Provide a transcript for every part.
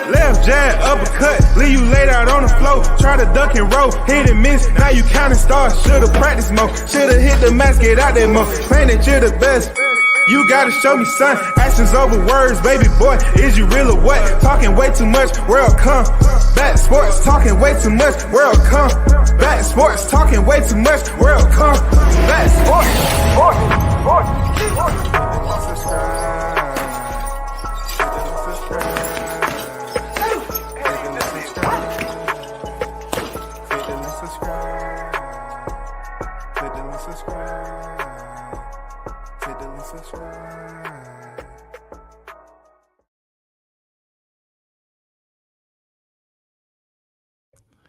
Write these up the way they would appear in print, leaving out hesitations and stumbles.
Left jab, uppercut, leave you laid out on the floor. Try to duck and roll, hit and miss, now you counting stars. Should've practiced more, should've hit the mask, get out there more. Claim that you're the best, you gotta show me son. Actions over words, baby boy, is you real or what? Talking way too much, world come. Back sports, talking way too much, world come. Back sports, talking way too much, world come. Back sports.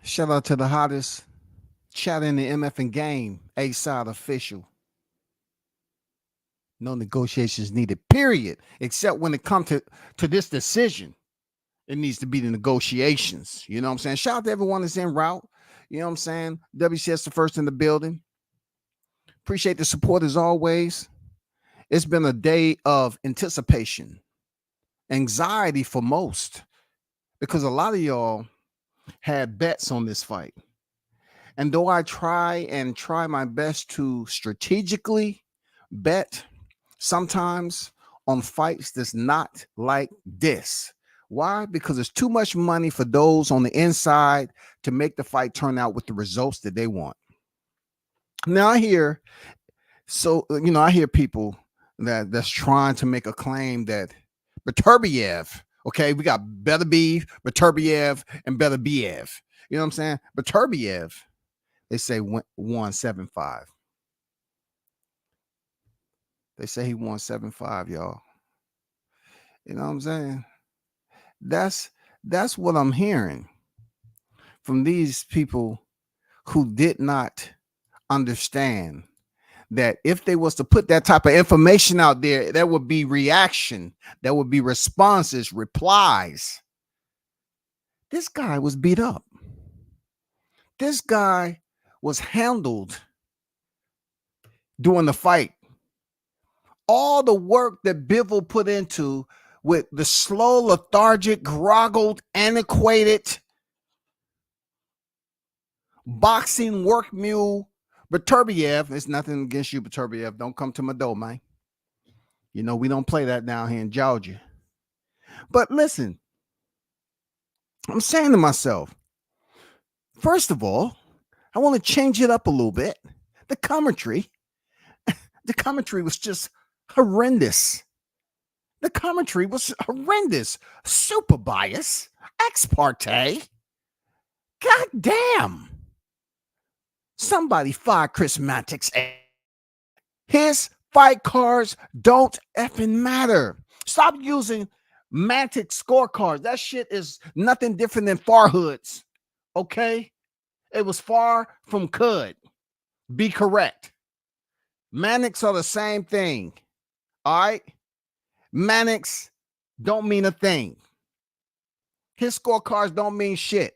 Shout out to the hottest chat in the MF game, A-Side official. No negotiations needed, period. Except when it comes to this decision, it needs to be the negotiations. You know what I'm saying? Shout out to everyone that's en route. You know what I'm saying? WCS the first in the building. Appreciate the support as always. It's been a day of anticipation, anxiety for most, because a lot of y'all had bets on this fight. And though I try my best to strategically bet sometimes on fights that's not like this. Why? Because there's too much money for those on the inside to make the fight turn out with the results that they want. Now I hear people that's trying to make a claim that Beterbiev, okay, we got Beterbiev, and Beterbiev. You know what I'm saying? Beterbiev, they say won 7-5. They say he won 7-5, y'all. You know what I'm saying? That's what I'm hearing from these people who did not understand that if they was to put that type of information out there, there would be reaction, there would be responses, replies. This guy was beat up. This guy was handled during the fight. All the work that Bivol put into with the slow, lethargic, groggled, antiquated boxing work mule Beterbiev. It's nothing against you, Beterbiev. Don't come to my door, man. You know, we don't play that down here in Georgia. But listen, I'm saying to myself, first of all, I want to change it up a little bit. The commentary was just horrendous. The commentary was horrendous. Super bias, ex parte. God damn. Somebody fire Chris Mantix. His fight cards don't effing matter. Stop using Mantix scorecards. That shit is nothing different than Farhood's. Okay? It was far from could. Be correct. Mantix are the same thing. All right? Mantix don't mean a thing. His scorecards don't mean shit.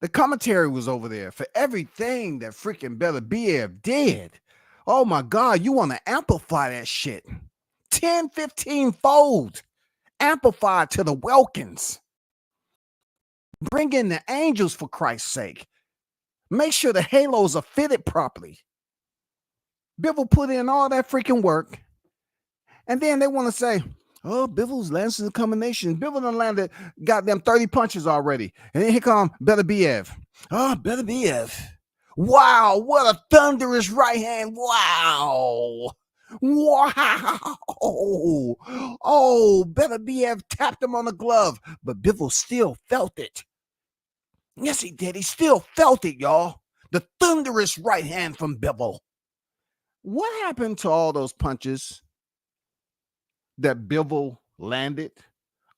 The commentary was over there for everything that freaking Beterbiev did. Oh my God, you want to amplify that shit. 10, 15 fold. Amplify to the Wilkins. Bring in the angels for Christ's sake. Make sure the halos are fitted properly. Bivol put in all that freaking work. And then they want to say, oh, Bivol's lands in the combination. Bivol done landed goddamn 30 punches already. And then here come Beterbiev. Oh, Beterbiev. Wow, what a thunderous right hand. Wow. Wow. Oh, Beterbiev tapped him on the glove, but Bivol still felt it. Yes, he did. He still felt it, y'all. The thunderous right hand from Bivol. What happened to all those punches that Bivol landed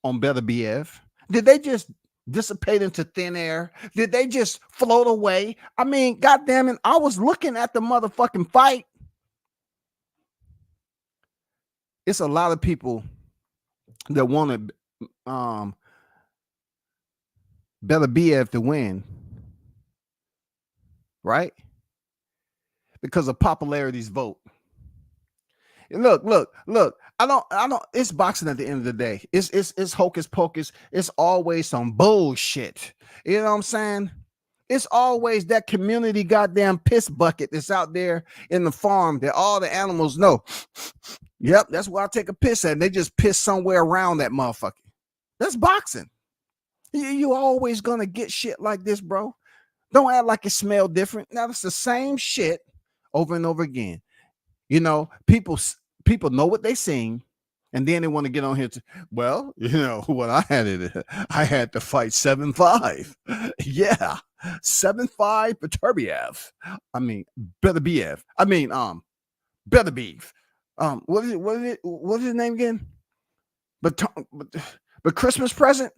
on Beterbiev? Did they just dissipate into thin air? Did they just float away? I mean, goddamn it, I was looking at the motherfucking fight. It's a lot of people that want to Beterbiev to win, right? Because of popularity's vote. And look. I don't. It's boxing at the end of the day. It's hocus pocus. It's always some bullshit. You know what I'm saying? It's always that community goddamn piss bucket that's out there in the farm that all the animals know. Yep, that's where I take a piss at. And they just piss somewhere around that motherfucker. That's boxing. You always gonna get shit like this, bro. Don't act like it smelled different. Now it's the same shit over and over again. You know, people know what they sing, and then they want to get on here to, well, you know what I had to fight 7-5. Yeah, 7-5 Beterbiev. I mean Beterbiev. Beterbiev. What is it? What is his name again? But Christmas present.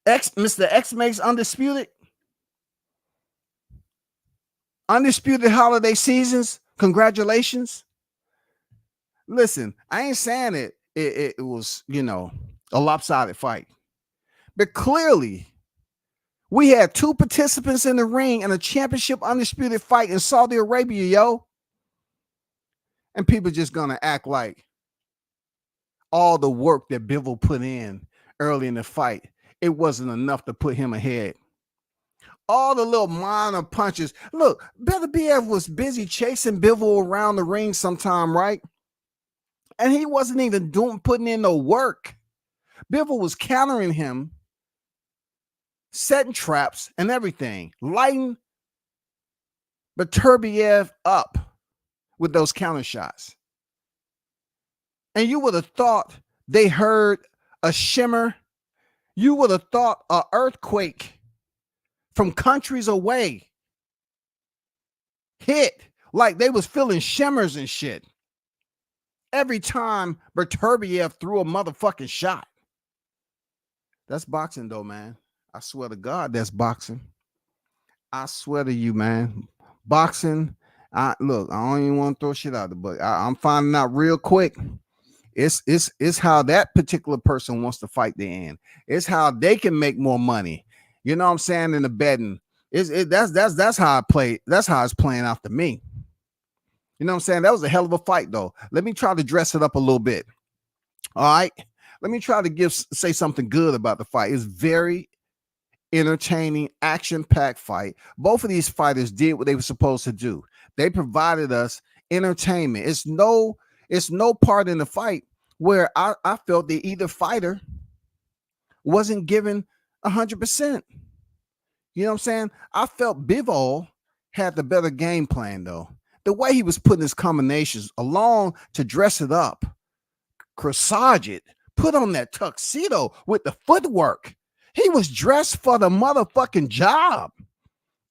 Mr. X makes Undisputed. Undisputed holiday seasons. Congratulations. Listen, I ain't saying it was, you know, a lopsided fight. But clearly, we had 2 participants in the ring in a championship undisputed fight in Saudi Arabia, yo. And people just gonna act like all the work that Bivol put in early in the fight, it wasn't enough to put him ahead. All the little minor punches. Look, Beterbiev was busy chasing Bivol around the ring sometime, right? And he wasn't even putting in no work. Bivol was countering him, setting traps and everything, lighting Beterbiev up with those counter shots. And you would have thought they heard a shimmer. You would have thought an earthquake from countries away hit, like they was feeling shimmers and shit every time Beterbiev threw a motherfucking shot. That's boxing though, man. I swear to God, that's boxing. I swear to you, man. Boxing. Look, I don't even want to throw shit out the book. I'm finding out real quick. It's how that particular person wants to fight the end. It's how they can make more money. You know what I'm saying? In the betting. That's how I play. That's how it's playing out to me. You know what I'm saying? That was a hell of a fight, though. Let me try to dress it up a little bit. All right. Let me try to say something good about the fight. It's very entertaining, action-packed fight. Both of these fighters did what they were supposed to do. They provided us entertainment. It's no part in the fight where I felt that either fighter wasn't given 100%. You know what I'm saying? I felt Bivol had the better game plan, though. The way he was putting his combinations along to dress it up, corsage it, put on that tuxedo with the footwork. He was dressed for the motherfucking job.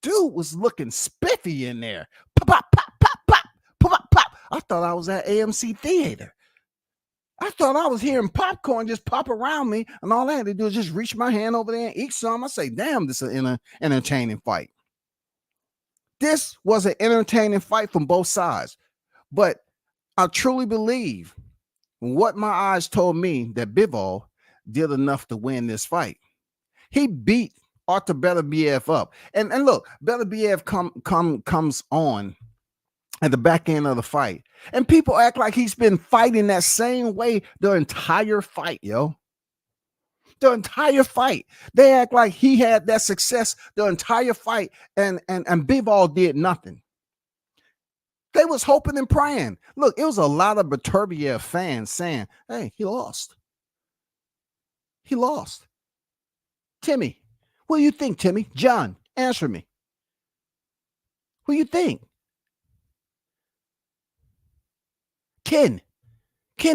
Dude was looking spiffy in there. Pop, pop, pop, pop, pop, pop, pop, pop. I thought I was at AMC Theater. I thought I was hearing popcorn just pop around me, and all I had to do is just reach my hand over there and eat some. I say, damn, this is an entertaining fight. This was an entertaining fight from both sides. But I truly believe what my eyes told me that Bivol did enough to win this fight. He beat Artur Beterbiev up. And look, Beterbiev comes on at the back end of the fight. And people act like he's been fighting that same way the entire fight, yo. The entire fight. They act like he had that success the entire fight, and Bivol did nothing. They was hoping and praying. Look, it was a lot of Beterbiev fans saying, hey, he lost. He lost. Timmy, what do you think, Timmy? John, answer me. What do you think? Ken,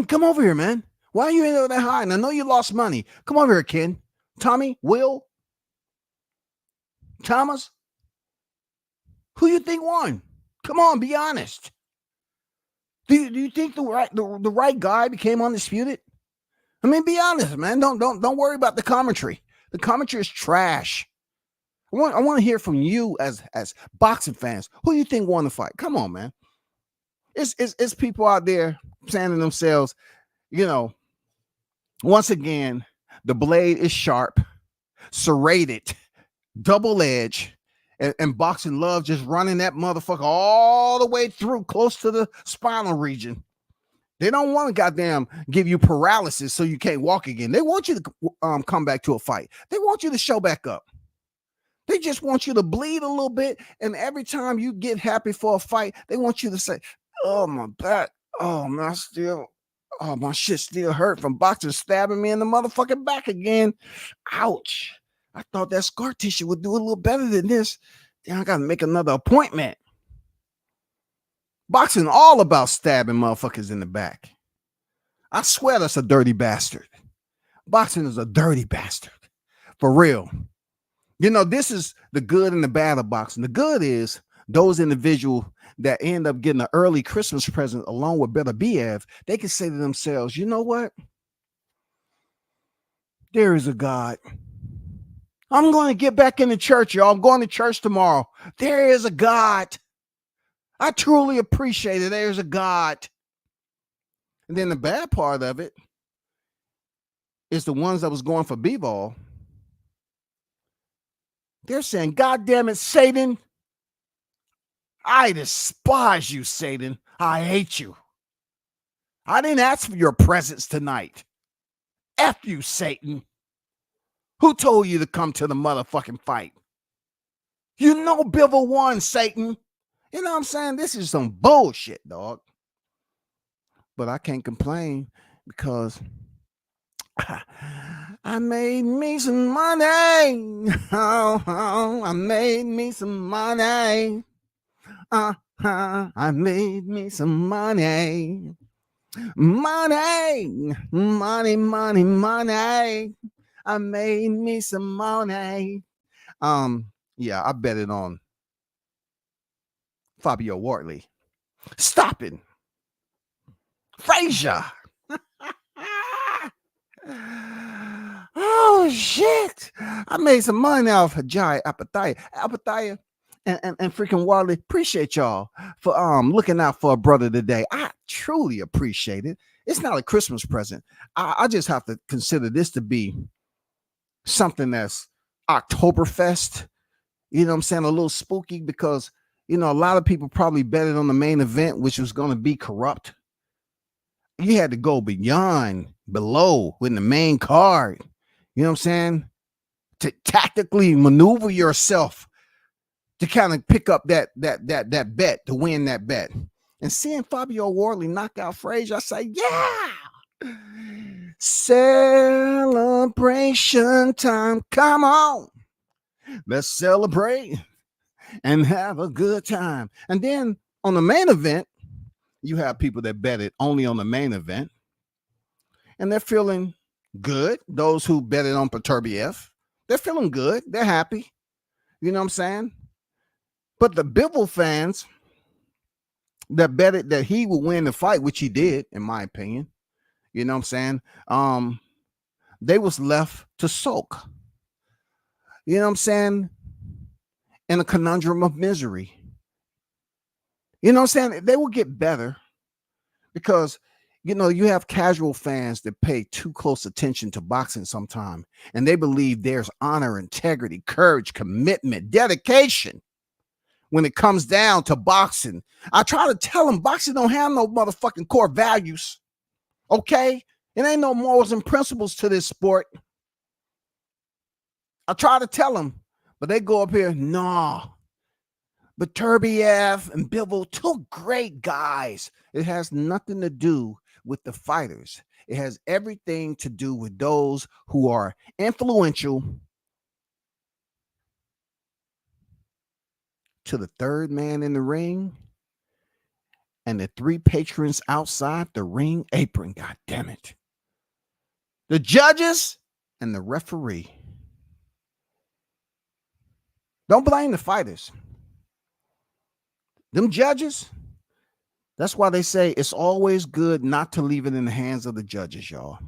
come over here, man. Why are you in there that high? And I know you lost money. Come over here, Ken. Tommy, Will, Thomas, who you think won? Come on, be honest. Do you think the right guy became undisputed? I mean, be honest, man. Don't worry about the commentary. The commentary is trash. I want to hear from you as boxing fans. Who do you think won the fight? Come on, man. It's people out there saying to themselves, you know, once again, the blade is sharp. serrated, double edge, and boxing love just running that motherfucker all the way through, close to the spinal region. They don't want to goddamn give you paralysis so you can't walk again. They want you to come back to a fight. They want you to show back up. They just want you to bleed a little bit, and every time you get happy for a fight, they want you to say, "Oh, my back. Oh, my shit still hurt from boxing stabbing me in the motherfucking back again. Ouch. I thought that scar tissue would do a little better than this. Then I got to make another appointment." Boxing all about stabbing motherfuckers in the back. I swear that's a dirty bastard. Boxing is a dirty bastard. For real. You know, this is the good and the bad of boxing. The good is those individuals that end up getting an early Christmas present along with Beterbiev, they can say to themselves, you know what? There is a God. I'm going to get back in the church, y'all. I'm going to church tomorrow. There is a God. I truly appreciate it. There's a God. And then the bad part of it is the ones that was going for b-ball. They're saying, God damn it, Satan. I despise you, Satan. I hate you. I didn't ask for your presence tonight. F you, Satan. Who told you to come to the motherfucking fight? You know Bivol won, Satan. You know what I'm saying? This is some bullshit, dog. But I can't complain because I made me some money. I made me some money. I made me some money. Money. I made me some money. Yeah, I bet it on Fabio Wortley. Stop it. Frazier. Oh shit. I made some money off of Jai Apataya and freaking Wortley. Appreciate y'all for looking out for a brother today. I truly appreciate it. It's not a Christmas present. I just have to consider this to be something that's Oktoberfest. You know what I'm saying? A little spooky because, you know, a lot of people probably betted on the main event, which was going to be corrupt. You had to go below in the main card. You know what I'm saying? To tactically maneuver yourself to kind of pick up that bet, to win that bet. And seeing Fabio Wortley knock out Frazier, I say, yeah. Celebration time. Come on. Let's celebrate and have a good time. And then on the main event, you have people that betted only on the main event, and they're feeling good. Those who betted on Beterbiev, they're feeling good. They're happy. You know what I'm saying? But the Bivol fans that betted that he would win the fight, which he did, in my opinion, you know what I'm saying? They was left to sulk. You know what I'm saying? In a conundrum of misery. You know what I'm saying? They will get better because, you know, you have casual fans that pay too close attention to boxing sometime, and they believe there's honor, integrity, courage, commitment, dedication when it comes down to boxing. I try to tell them boxing don't have no motherfucking core values. Okay? It ain't no morals and principles to this sport. I try to tell them, but they go up here, nah. Beterbiev and Bivol, two great guys. It has nothing to do with the fighters. It has everything to do with those who are influential to the third man in the ring and the three patrons outside the ring apron. God damn it. The judges and the referee. Don't blame the fighters. Them judges, that's why they say it's always good not to leave it in the hands of the judges, y'all.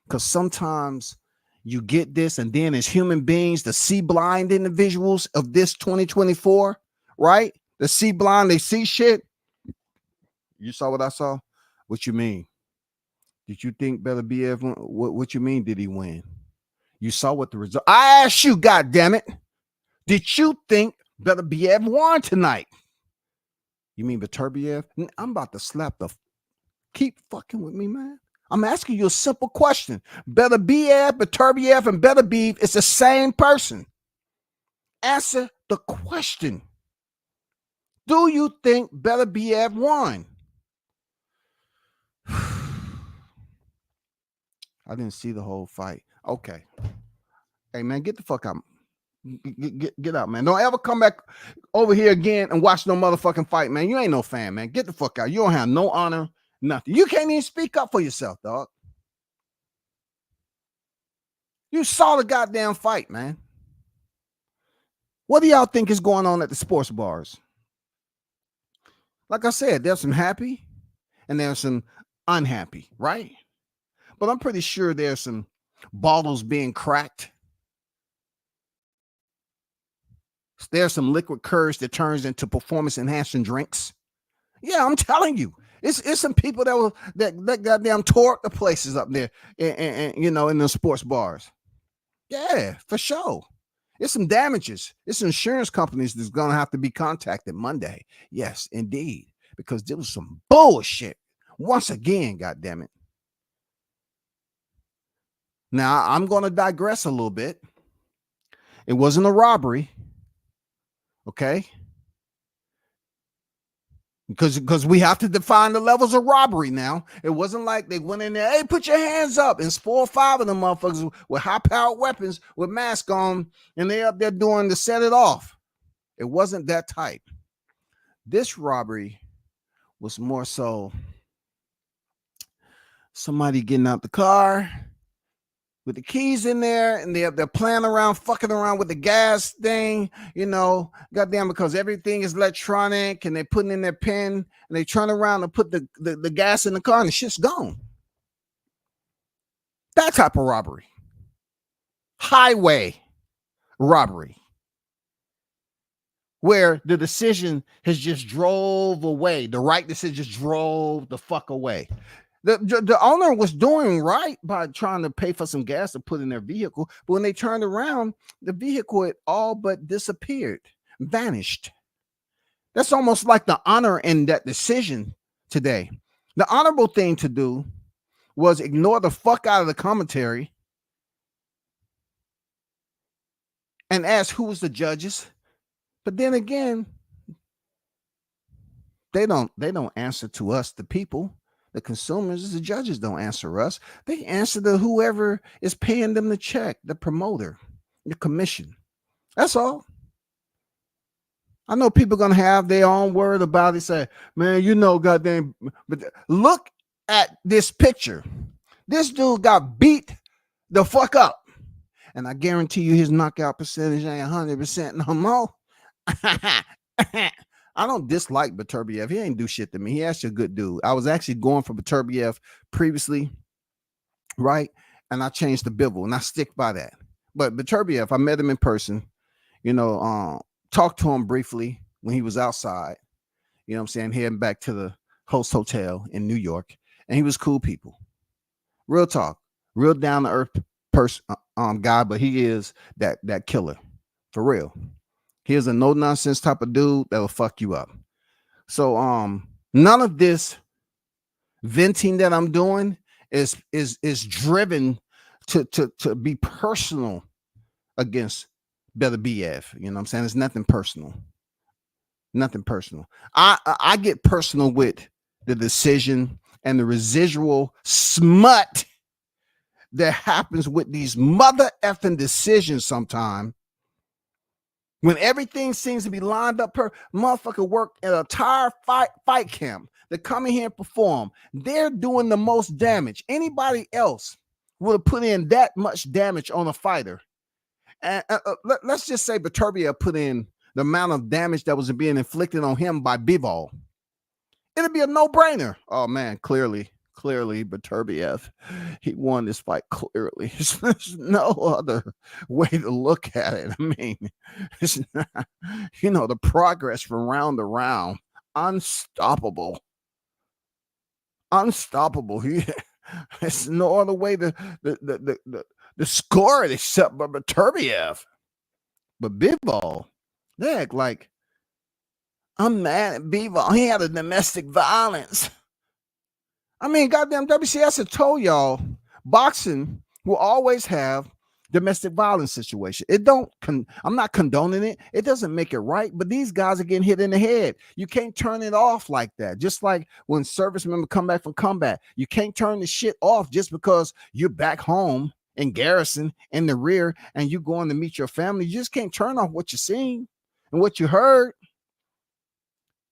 Because sometimes you get this, and then as human beings, the see blind individuals of this 2024, right? The see blind, they see shit. You saw what I saw? What you mean? Did you think Beterbiev won? What you mean did he win? You saw what the result. I asked you, goddammit, did you think Beterbiev won tonight? You mean Beterbiev? I'm about to slap the. Keep fucking with me, man. I'm asking you a simple question. Beterbiev, and Beterbiev is the same person. Answer the question. Do you think Beterbiev won? I didn't see the whole fight. Okay. Hey, man, get the fuck out. Get out, man. Don't ever come back over here again and watch no motherfucking fight, man. You ain't no fan, man. Get the fuck out. You don't have no honor, nothing. You can't even speak up for yourself, dog. You saw the goddamn fight, man. What do y'all think is going on at the sports bars? Like I said, there's some happy and there's some unhappy, right? But I'm pretty sure there's some bottles being cracked. There's some liquid courage that turns into performance enhancing drinks. Yeah, I'm telling you, it's some people that goddamn tore up the places up there, and you know, in the sports bars. Yeah, for sure. It's some damages. It's insurance companies that's gonna have to be contacted Monday. Yes, indeed, because there was some bullshit once again. God damn it. Now I'm gonna digress a little bit. It wasn't a robbery. Okay, because we have to define the levels of robbery now. It wasn't like they went in there, hey, put your hands up, and 4 or 5 of them motherfuckers with high-powered weapons with masks on, and they up there doing to set it off. It wasn't that type. This robbery was more so somebody getting out the car with the keys in there, and they're playing around, fucking around with the gas thing, you know, goddamn, because everything is electronic, and they're putting in their pin, and they turn around and put the gas in the car, and the shit's gone. That type of robbery. Highway robbery. Where the decision has just drove away. The right decision just drove the fuck away. The owner was doing right by trying to pay for some gas to put in their vehicle, but when they turned around, the vehicle had all but disappeared, vanished. That's almost like the honor in that decision today. The honorable thing to do was ignore the fuck out of the commentary and ask who was the judges. But then again, they don't answer to us, the people. The consumers, the judges don't answer us. They answer to whoever is paying them the check, the promoter, the commission. That's all. I know people are going to have their own word about it. Say, man, you know, goddamn. But look at this picture. This dude got beat the fuck up. And I guarantee you his knockout percentage ain't 100% no more. I don't dislike Beterbiev. He ain't do shit to me. He actually a good dude. I was actually going for Beterbiev previously, right? And I changed the bibble, and I stick by that. But Beterbiev, I met him in person, you know, talked to him briefly when he was outside, you know what I'm saying, heading back to the host hotel in New York. And he was cool people. Real talk. Real down-to-earth person, guy, but he is that killer. For real. He is a no-nonsense type of dude that will fuck you up. So none of this venting that I'm doing is driven to be personal against Beterbiev. You know what I'm saying? It's nothing personal. Nothing personal. I get personal with the decision and the residual smut that happens with these mother effing decisions sometimes. When everything seems to be lined up, per motherfucker work at a entire fight camp. They come in here and perform. They're doing the most damage. Anybody else would have put in that much damage on a fighter. And let's just say Beterbiev put in the amount of damage that was being inflicted on him by Bivol. It'd be a no-brainer. Oh man, clearly Beterbiev, he won this fight clearly. There's no other way to look at it. I mean, it's not, you know, the progress from round to round, unstoppable. It's no other way to the score except by Beterbiev. But Bivol, they act like I'm mad at Bivol. He had a domestic violence. I mean, goddamn WCS had told y'all boxing will always have domestic violence situation. It don't I'm not condoning it. It doesn't make it right, but these guys are getting hit in the head. You can't turn it off like that. Just like when service members come back from combat, you can't turn the shit off just because you're back home in garrison in the rear and you're going to meet your family. You just can't turn off what you're seeing and what you heard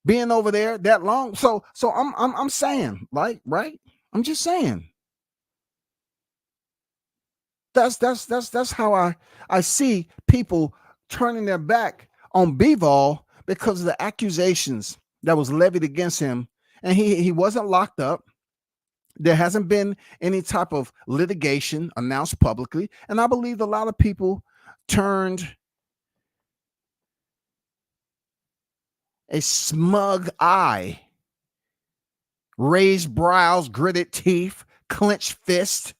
being over there that long. So I'm saying, like, right? I'm just saying. That's how I see people turning their back on Bivol because of the accusations that was levied against him, and he wasn't locked up. There hasn't been any type of litigation announced publicly, and I believe a lot of people turned a smug eye, raised brows, gritted teeth, clenched fist.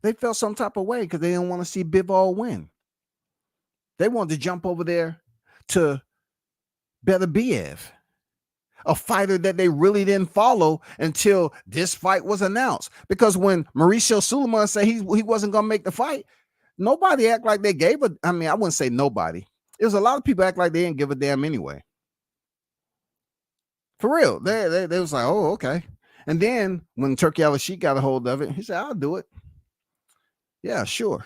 They felt some type of way because they didn't want to see Bivol win. They wanted to jump over there to Beterbiev, a fighter that they really didn't follow until this fight was announced. Because when Mauricio Suleiman said he wasn't going to make the fight, nobody act like they gave a, I mean, I wouldn't say nobody. It was a lot of people act like they didn't give a damn anyway. For real. They was like, oh, okay. And then when Turkey Al-Sheikh got a hold of it, he said, I'll do it. Yeah, sure.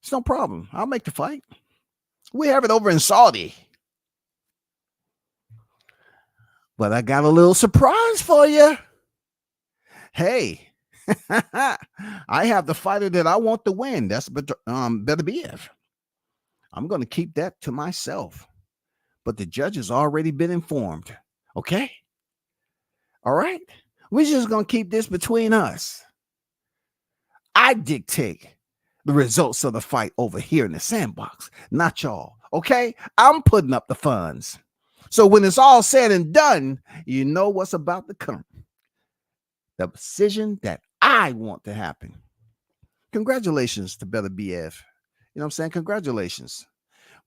It's no problem. I'll make the fight. We have it over in Saudi. But I got a little surprise for you. Hey, I have the fighter that I want to win. That's Beterbiev. I'm going to keep that to myself. But the judge has already been informed. Okay? All right? We're just going to keep this between us. I dictate the results of the fight over here in the sandbox, not y'all. Okay? I'm putting up the funds. So when it's all said and done, you know what's about to come. The decision that I want to happen. Congratulations to Beterbiev. You know what I'm saying? Congratulations.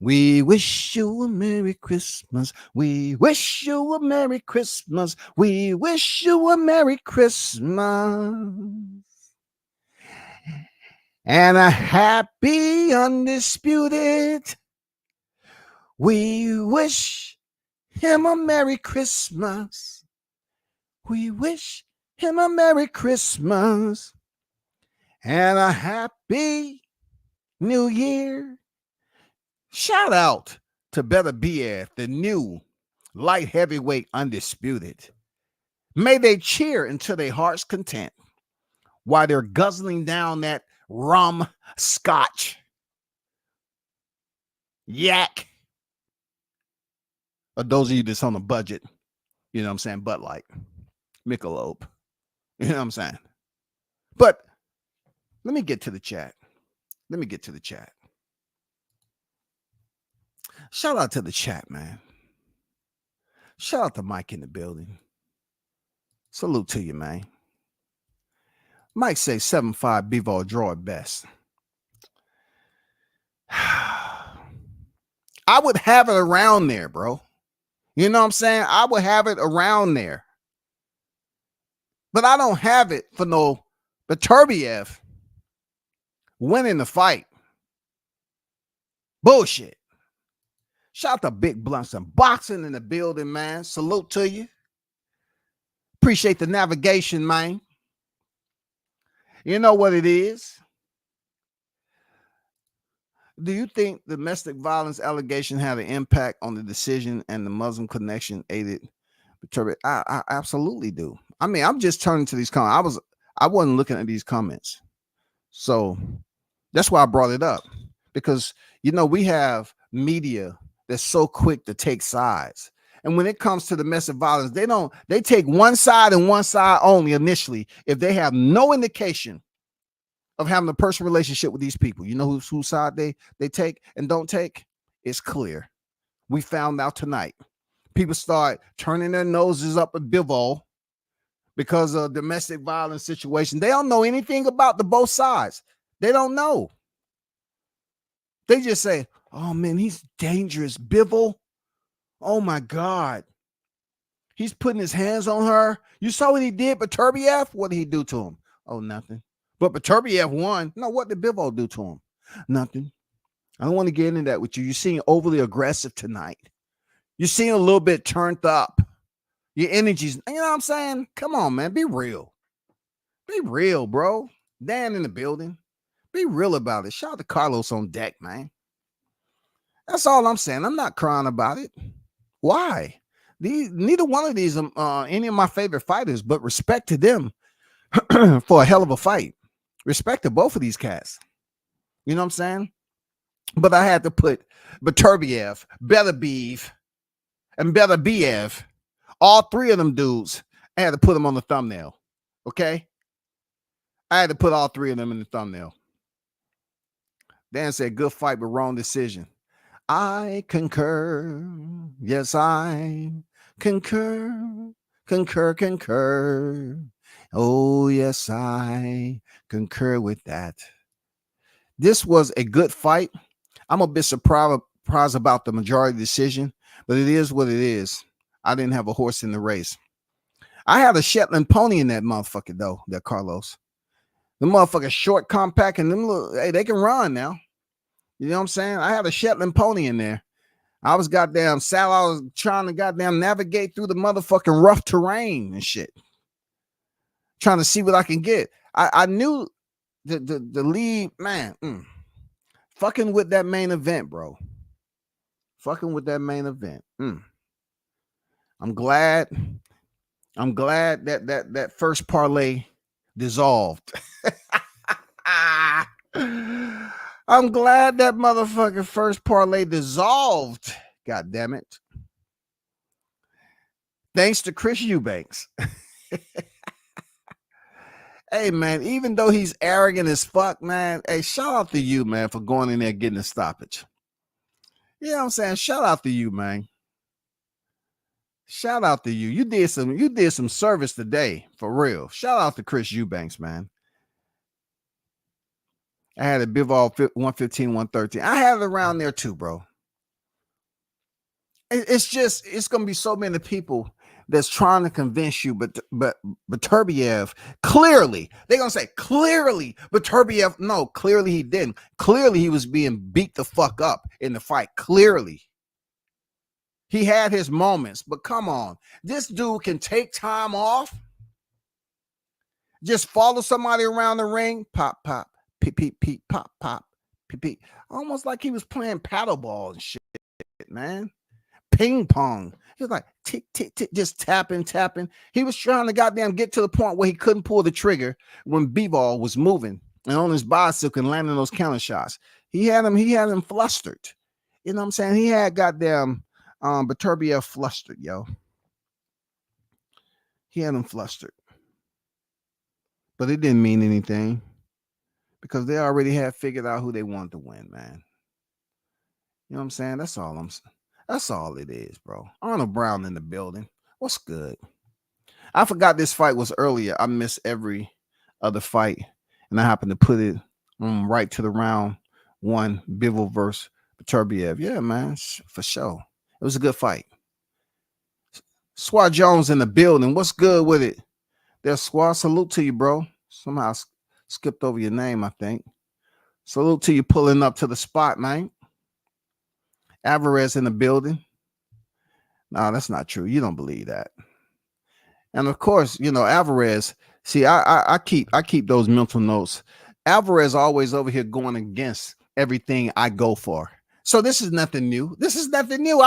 We wish you a Merry Christmas. We wish you a Merry Christmas. We wish you a Merry Christmas. And a happy Undisputed. We wish him a Merry Christmas. We wish him a Merry Christmas. And a happy New Year. Shout out to Beterbiev, the new light heavyweight Undisputed. May they cheer until their heart's content while they're guzzling down that rum scotch. Yak. Or those of you that's on a budget, you know what I'm saying? Bud Light, Michelob. You know what I'm saying? But let me get to the chat. Shout out to the chat, man. Shout out to Mike in the building. Salute to you, man. Mike says 7-5 Bivol draw at best. I would have it around there, bro. You know what I'm saying? I would have it around there. But I don't have it for no Beterbiev winning the fight. Bullshit. Shout out to Big Blunts and Boxing in the building, man. Salute to you. Appreciate the navigation, man. You know what it is? Do you think the domestic violence allegation had an impact on the decision and the Muslim connection aided Beterbiev? I absolutely do. I mean, I'm just turning to these comments. I wasn't looking at these comments. So that's why I brought it up. Because, you know, we have media that's so quick to take sides. And when it comes to domestic violence, they take one side and one side only initially if they have no indication of having a personal relationship with these people. You know whose side they take and don't take? It's clear. We found out tonight. People start turning their noses up at Bivol because of domestic violence situation. They don't know anything about the both sides. They don't know. They just say, oh man, he's dangerous. Bivol. Oh my God. He's putting his hands on her. You saw what he did, Beterbiev? What did he do to him? Oh, nothing. But Beterbiev won. No, what did Bivol do to him? Nothing. I don't want to get into that with you. You seem overly aggressive tonight. You seem a little bit turned up. Your energy's, you know what I'm saying? Come on, man. Be real. Be real, bro. Dan in the building. Be real about it. Shout out to Carlos on deck, man. That's all I'm saying. I'm not crying about it. Why? Neither one of these any of my favorite fighters, but respect to them for a hell of a fight. Respect to both of these cats. You know what I'm saying? But I had to put Beterbiev, Beterbiev, and Beterbiev, all three of them dudes, I had to put them on the thumbnail. Okay? I had to put all three of them in the thumbnail. Dan said, good fight, but wrong decision. I concur. Yes, I concur. Concur. Oh, yes, I concur with that. This was a good fight. I'm a bit surprised about the majority decision, but it is what it is. I didn't have a horse in the race. I had a Shetland pony in that motherfucker, though, that Carlos. The motherfucker short, compact, and them little, hey, they can run now. You know what I'm saying? I had a Shetland pony in there. I was goddamn Sal. I was trying to goddamn navigate through the motherfucking rough terrain and shit. Trying to see what I can get. I knew the lead, man. Fucking with that main event, bro. Fucking with that main event. I'm glad that first parlay dissolved. I'm glad that motherfucking first parlay dissolved. God damn it. Thanks to Chris Eubanks. Hey, man, even though he's arrogant as fuck, man, hey, shout out to you, man, for going in there getting a stoppage. You know what I'm saying? Shout out to you, man. Shout out to you. You did some service today, for real. Shout out to Chris Eubanks, man. I had a Bivol 115, 113. I had it around there too, bro. It's going to be so many people that's trying to convince you, but Beterbiev, clearly, they're going to say, clearly, Beterbiev, no, clearly he didn't. Clearly he was being beat the fuck up in the fight. Clearly. He had his moments, but come on. This dude can take time off. Just follow somebody around the ring. Pop, pop, peep, peep, peep, pop, pop, peep, peep. Almost like he was playing paddleball and shit, man. Ping pong. He was like tick, tick, tick, just tapping. He was trying to goddamn get to the point where he couldn't pull the trigger when Bivol was moving and on his bicycle and landing those counter shots. He had him flustered. You know what I'm saying? He had goddamn Beterbiev flustered, yo. He had him flustered. But it didn't mean anything because they already had figured out who they wanted to win, man. You know what I'm saying? That's all it is, bro. Arnold Brown in the building. What's good? I forgot this fight was earlier. I missed every other fight, and I happened to put it right to the round one, Bivol versus Beterbiev. Yeah, man, for sure. It was a good fight. Swat Jones in the building. What's good with it? There's Swat. Salute to you, bro. Somehow skipped over your name, I think. Salute to you pulling up to the spot, man. Alvarez in the building. No, that's not true. You don't believe that. And of course, you know, Alvarez. See, I keep those mental notes. Alvarez always over here going against everything I go for. So this is nothing new. This is nothing new.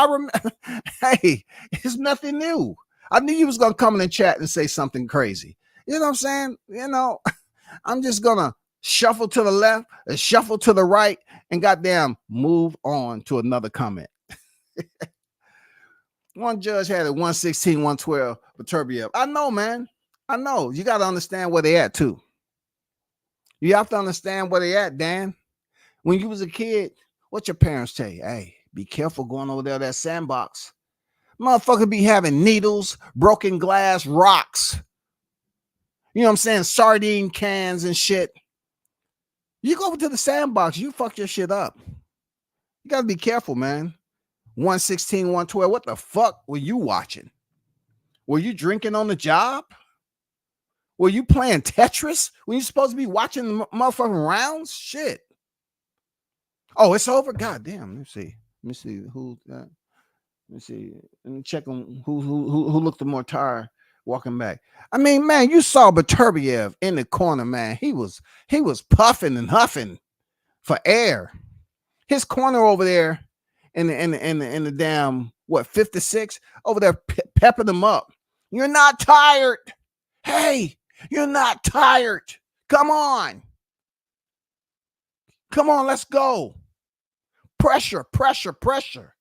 Hey, it's nothing new. I knew you was gonna come in the chat and say something crazy. You know what I'm saying? You know, I'm just gonna shuffle to the left and shuffle to the right and goddamn move on to another comment. One judge had it 116, 112 for Beterbiev. I know, man. I know. You got to understand where they at too. You have to understand where they at, Dan. When you was a kid, what your parents tell you? Hey, be careful going over there that sandbox. Motherfucker be having needles, broken glass, rocks. You know what I'm saying? Sardine cans and shit. You go over to the sandbox, you fuck your shit up. You gotta be careful, man. 116, 112. What the fuck were you watching? Were you drinking on the job? Were you playing Tetris when you're supposed to be watching the motherfucking rounds? Shit. Oh, it's over. God damn. Let me see. Let me see who. Let me see. Let me check on who looked the more tired walking back. I mean, man, you saw Beterbiev in the corner, man. He was puffing and huffing for air. His corner over there in the damn what 56 over there pepping them up. You're not tired. Hey, you're not tired. Come on. Come on, let's go. Pressure, pressure, pressure.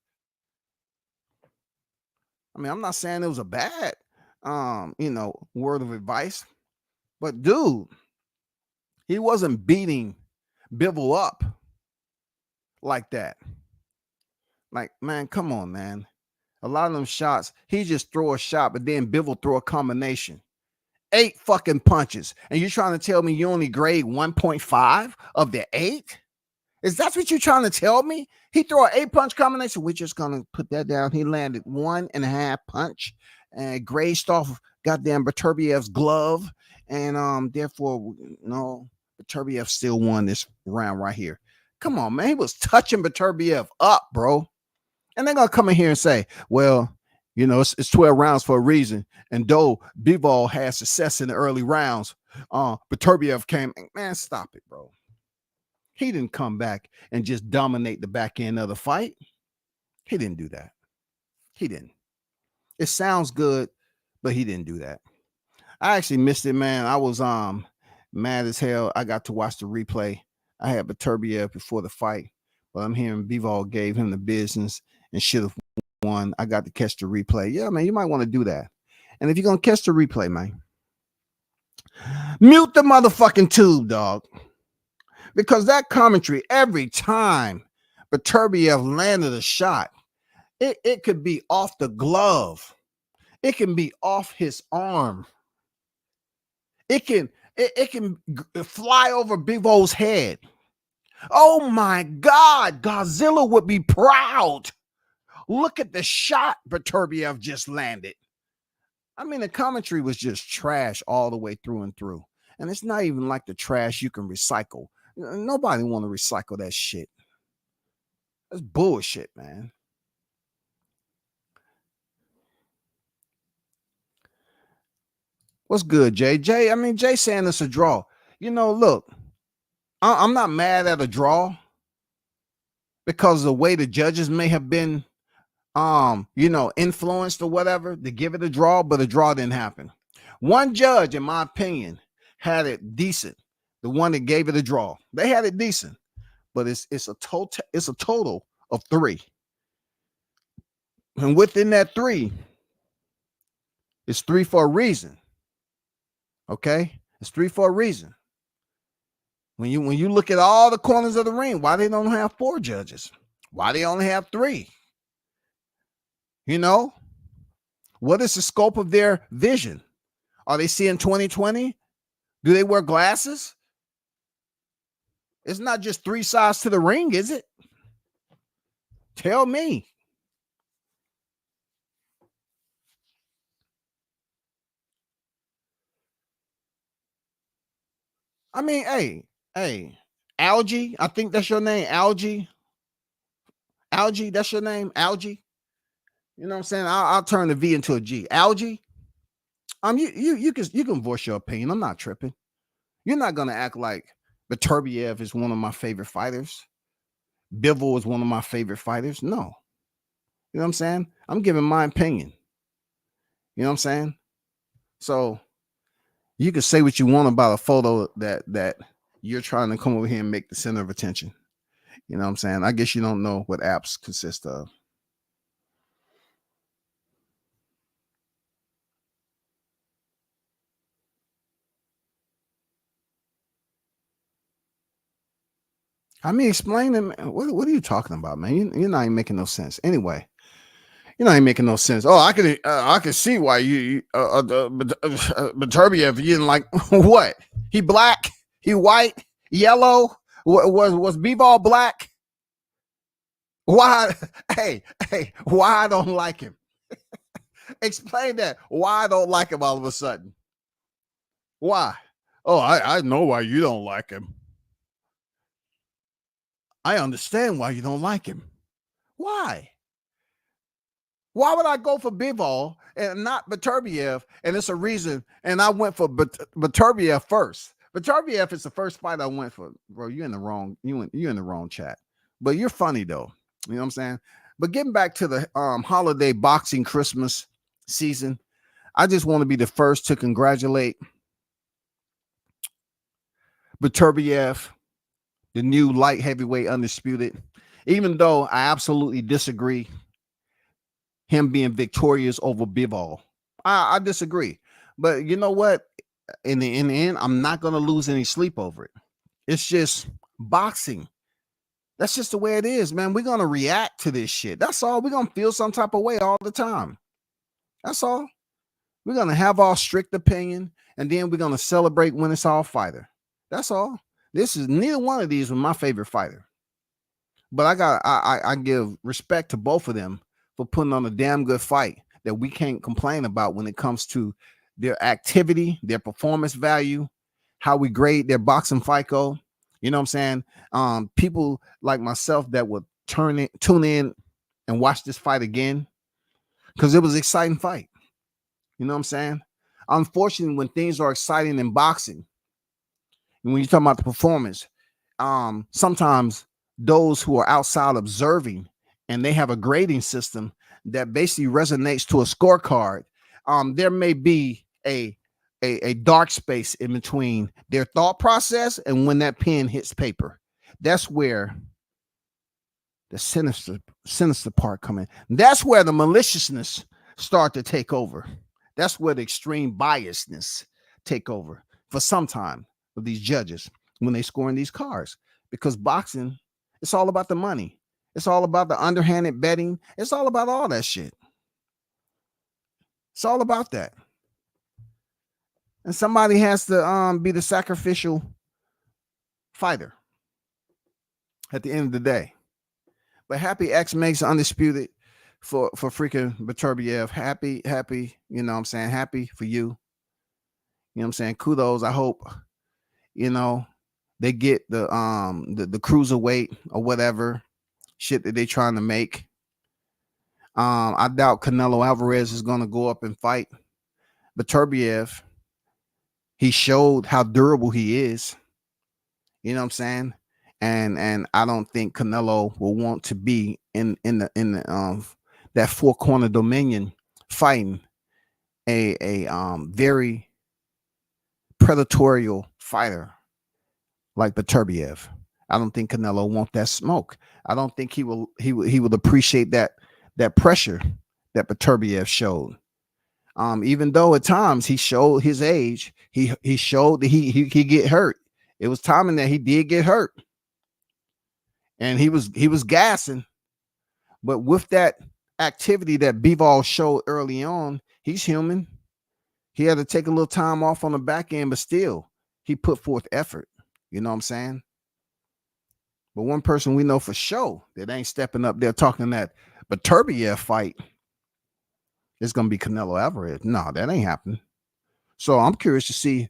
I mean, I'm not saying it was a bad word of advice, but dude, he wasn't beating Bivol up like that. Like, man, come on, man. A lot of them shots, he just throw a shot, but then Bivol throw a combination. 8 fucking punches. And you're trying to tell me you only grade 1.5 of the 8? Is that what you're trying to tell me? He threw an 8-punch combination. We're just going to put that down. He landed 1.5 punch and grazed off goddamn Beterbiev's glove. And therefore, no, Beterbiev still won this round right here. Come on, man. He was touching Beterbiev up, bro. And they're going to come in here and say, well, you know, it's 12 rounds for a reason. And though Bivol had success in the early rounds, Beterbiev came. Man, stop it, bro. He didn't come back and just dominate the back end of the fight. He didn't do that. He didn't. It sounds good, but he didn't do that. I actually missed it, man. I was mad as hell. I got to watch the replay. I had Beterbiev before the fight, but I'm hearing Bivol gave him the business and should have won. I got to catch the replay. Yeah, man, you might want to do that. And if you're going to catch the replay, man, mute the motherfucking tube, dog. Because that commentary, every time Beterbiev landed a shot, it could be off the glove. It can be off his arm. It can fly over Bivol's head. Oh my God, Godzilla would be proud. Look at the shot Beterbiev just landed. I mean, the commentary was just trash all the way through and through. And it's not even like the trash you can recycle. Nobody want to recycle that shit. That's bullshit, man. What's good, Jay? Jay, I mean, Jay saying it's a draw. You know, look, I'm not mad at a draw because of the way the judges may have been, influenced or whatever to give it a draw, but a draw didn't happen. One judge, in my opinion, had it decent. The one that gave it a draw, they had it decent, but it's a total of 3, and within that 3, it's 3 for a reason. Okay, it's 3 for a reason. When you look at all the corners of the ring, why they don't have 4 judges? Why they only have 3? You know, what is the scope of their vision? Are they seeing 20/20? Do they wear glasses? It's not just 3 sides to the ring, is it? Tell me. I mean, hey, Algie, I think that's your name, Algie. Algie, that's your name, Algie. You know what I'm saying? I'll turn the V into a G. Algie. You can voice your opinion. I'm not tripping. You're not gonna act like Beterbiev is one of my favorite fighters. Bivol is one of my favorite fighters. No. You know what I'm saying? I'm giving my opinion. You know what I'm saying? So you can say what you want about a photo that you're trying to come over here and make the center of attention. You know what I'm saying? I guess you don't know what apps consist of. I mean, explain them. What are you talking about, man? You're not even making no sense. Anyway, You know, ain't making no sense. Oh, I can see why Beterbiev, you didn't like what? He black, he white, yellow. Was Bivol black? Why? Hey, why I don't like him? Explain that. Why I don't like him all of a sudden? Why? Oh, I know why you don't like him. I understand why you don't like him. Why? Why would I go for Bivol and not Beterbiev? And it's a reason. And I went for Beterbiev first. Beterbiev is the first fight I went for. Bro, you're in the wrong. You're in the wrong chat. But you're funny though. You know what I'm saying? But getting back to the holiday boxing Christmas season, I just want to be the first to congratulate Beterbiev, the new light heavyweight undisputed. Even though I absolutely disagree him being victorious over Bivol. I disagree. But you know what? In the end, I'm not going to lose any sleep over it. It's just boxing. That's just the way it is, man. We're going to react to this shit. That's all. We're going to feel some type of way all the time. That's all. We're going to have our strict opinion, and then we're going to celebrate when it's our fighter. That's all. This is neither one of these was my favorite fighter. But I give respect to both of them for putting on a damn good fight that we can't complain about when it comes to their activity, their performance value, how we grade their boxing FICO. You know what I'm saying? People like myself that would tune in and watch this fight again because it was an exciting fight. You know what I'm saying? Unfortunately, when things are exciting in boxing, and when you're talking about the performance, sometimes those who are outside observing and they have a grading system that basically resonates to a scorecard, there may be a dark space in between their thought process and when that pen hits paper. That's where the sinister part come in. That's where the maliciousness start to take over. That's where the extreme biasness take over for some time of these judges when they score in these cards. Because boxing, it's all about the money. It's all about the underhanded betting. It's all about all that shit. It's all about that. And somebody has to be the sacrificial fighter at the end of the day. But happy X makes undisputed for freaking Beterbiev. Happy, you know what I'm saying? Happy for you. You know what I'm saying? Kudos. I hope, you know, they get the cruiserweight or whatever shit that they're trying to make. I doubt Canelo Alvarez is going to go up and fight Beterbiev. He showed how durable he is. You know what I'm saying? And I don't think Canelo will want to be in the that four corner dominion fighting a very predatory fighter like Beterbiev. I don't think Canelo want that smoke. I don't think he would appreciate that pressure that Beterbiev showed. Even though at times he showed his age, he showed that he get hurt. It was timing that he did get hurt, and he was gassing. But with that activity that Bivol showed early on, he's human. He had to take a little time off on the back end, but still he put forth effort. You know what I'm saying? But one person we know for sure that ain't stepping up there talking that Beterbiev fight is going to be Canelo Alvarez. No, that ain't happening. So I'm curious to see,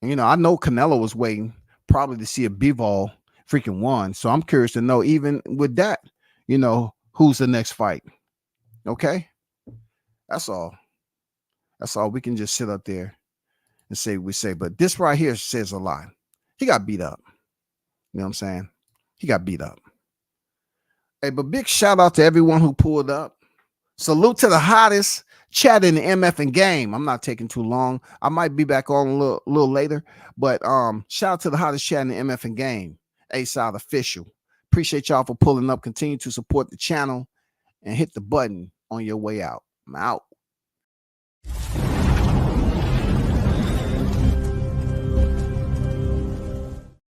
you know, I know Canelo was waiting probably to see if Bivol freaking won. So I'm curious to know, even with that, you know, who's the next fight. Okay. That's all. That's all. We can just sit up there and say we say, but this right here says a lot. He got beat up. You know what I'm saying? He got beat up. Hey, but big shout out to everyone who pulled up. Salute to the hottest chat in the MF and game. I'm not taking too long. I might be back on a little later, but shout out to the hottest chat in the MF and game. A-Side official. Appreciate y'all for pulling up. Continue to support the channel and hit the button on your way out. I'm out.